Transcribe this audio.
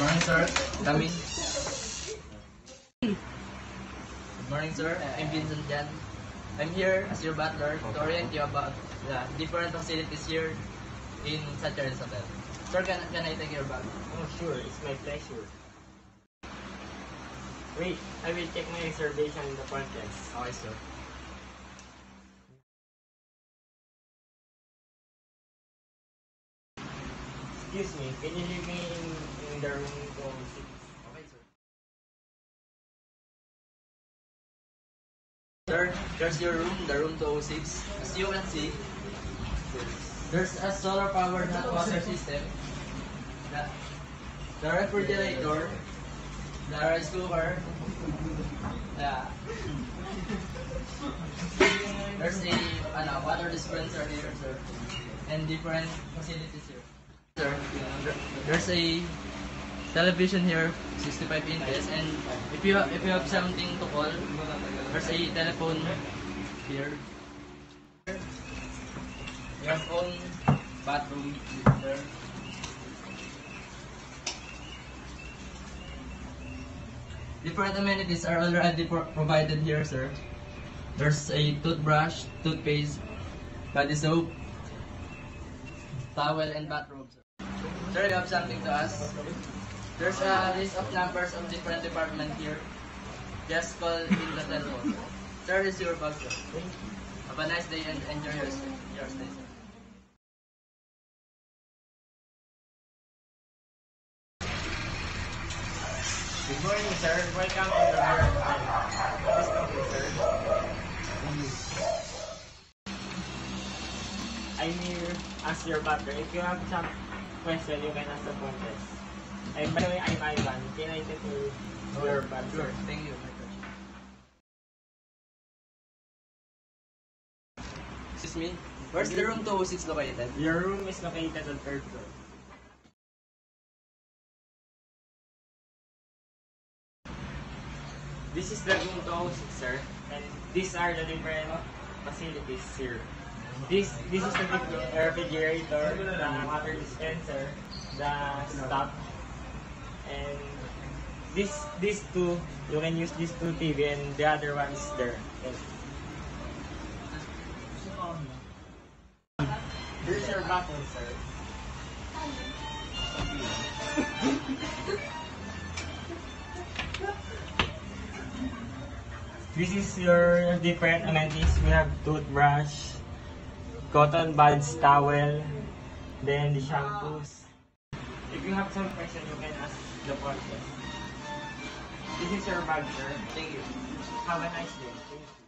Morning, sir. Come in. Good morning, sir. I'm Vincent Jan. I'm here as your butler to orient you about the different facilities here in St. Charles Hotel. Sir, can I take your bag? Oh, sure. It's my pleasure. Wait, I will check my reservation in the front desk. Okay, sir. Excuse me, can you leave me in the room to sit? Okay, sir. Sir, there's your room, the room 206. As you can see, there's a solar-powered hot water system, the refrigerator, the rice cooker, there's a water dispenser here, sir, and different facilities here. Sir, there's a television here, 65 inches, and if you have something to call, there's a telephone here. We have own bathroom there. Different amenities are already provided here, sir. There's a toothbrush, toothpaste, body soap, towel, and bathrobe, sir. Sir, you have something to ask? There's a list of numbers of different departments here. Just call in the telephone. Sir, this is your bag, sir. Have a nice day and enjoy your stay, sir. Good morning, sir. Welcome to the Royal Palace. Please come in, sir. I'm here as your butler. If you have some question, you can ask the front desk. And by the way, I'm Ivan. Can I take your bag, sir? Sure, thank you. My pleasure. Excuse me, where's the room 206 located? Your room is located on third floor. This is the room 206, sir, and these are the different facilities here. This is the refrigerator, the water dispenser, the stop, and these two, you can use these two TV and the other one is there. Yes. Here's your button, sir. This is your different amenities. We have toothbrush, cotton buds, towel, then the shampoos. If you have some question, you can ask the front desk. This is your bag, sir. Thank you. Have a nice day. Thank you.